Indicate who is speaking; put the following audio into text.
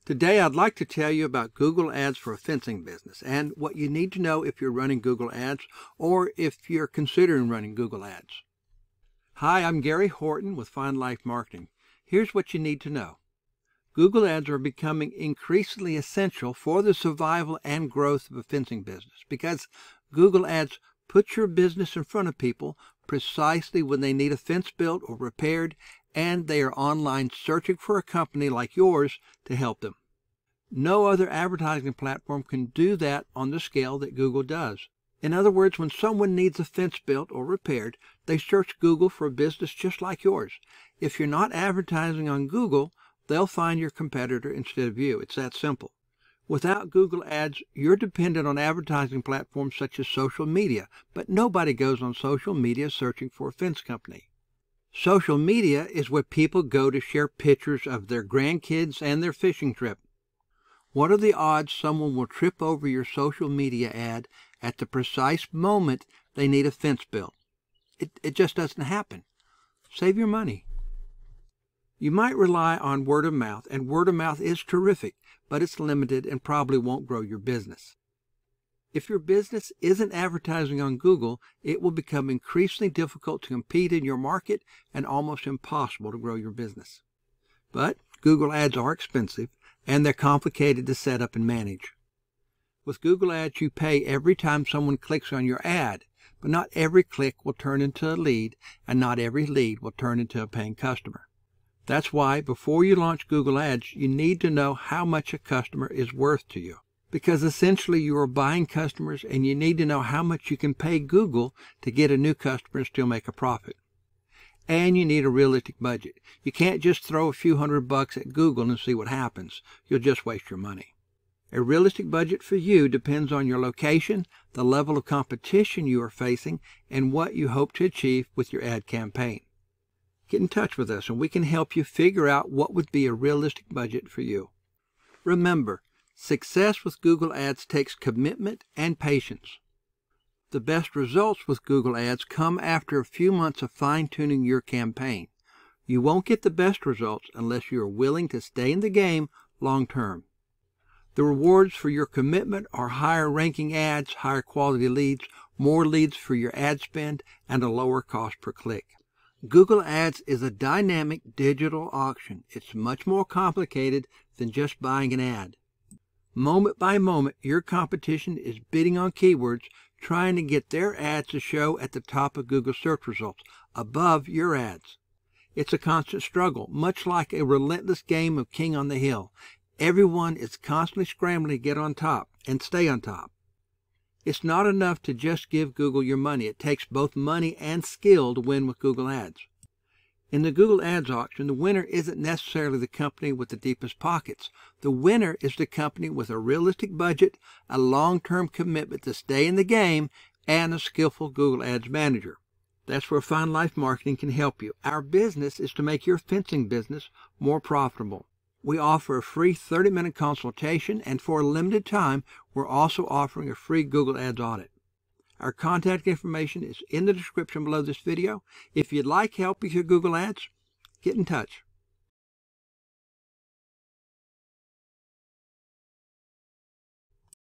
Speaker 1: Today I'd like to tell you about Google Ads for a fencing business and what you need to know if you're running Google Ads or if you're considering running Google Ads. Hi, I'm Gary Horton with Fine Life Marketing. Here's what you need to know. Google Ads are becoming increasingly essential for the survival and growth of a fencing business because Google Ads put your business in front of people precisely when they need a fence built or repaired, and they are online searching for a company like yours to help them. No other advertising platform can do that on the scale that Google does. In other words, when someone needs a fence built or repaired, they search Google for a business just like yours. If you're not advertising on Google, they'll find your competitor instead of you. It's that simple. Without Google Ads, you're dependent on advertising platforms such as social media, but nobody goes on social media searching for a fence company. Social media is where people go to share pictures of their grandkids and their fishing trip. What are the odds someone will trip over your social media ad at the precise moment they need a fence built? It just doesn't happen. Save your money. You might rely on word of mouth, and word of mouth is terrific, but it's limited and probably won't grow your business. If your business isn't advertising on Google, it will become increasingly difficult to compete in your market and almost impossible to grow your business. But Google Ads are expensive, and they're complicated to set up and manage. With Google Ads, you pay every time someone clicks on your ad, but not every click will turn into a lead, and not every lead will turn into a paying customer. That's why before you launch Google Ads, you need to know how much a customer is worth to you. Because essentially you are buying customers, and you need to know how much you can pay Google to get a new customer and still make a profit. And you need a realistic budget. You can't just throw a few $100 at Google and see what happens. You'll just waste your money. A realistic budget for you depends on your location, the level of competition you are facing, and what you hope to achieve with your ad campaign. Get in touch with us and we can help you figure out what would be a realistic budget for you. Remember, success with Google Ads takes commitment and patience. The best results with Google Ads come after a few months of fine-tuning your campaign. You won't get the best results unless you are willing to stay in the game long-term. The rewards for your commitment are higher ranking ads, higher quality leads, more leads for your ad spend, and a lower cost per click. Google Ads is a dynamic digital auction. It's much more complicated than just buying an ad. Moment by moment, your competition is bidding on keywords, trying to get their ads to show at the top of Google search results, above your ads. It's a constant struggle, much like a relentless game of King on the Hill. Everyone is constantly scrambling to get on top and stay on top. It's not enough to just give Google your money. It takes both money and skill to win with Google Ads. In the Google Ads auction, the winner isn't necessarily the company with the deepest pockets. The winner is the company with a realistic budget, a long-term commitment to stay in the game, and a skillful Google Ads manager. That's where Fine Life Marketing can help you. Our business is to make your fencing business more profitable. We offer a free 30-minute consultation, and for a limited time, we're also offering a free Google Ads audit. Our contact information is in the description below this video. If you'd like help with your Google Ads, get in touch.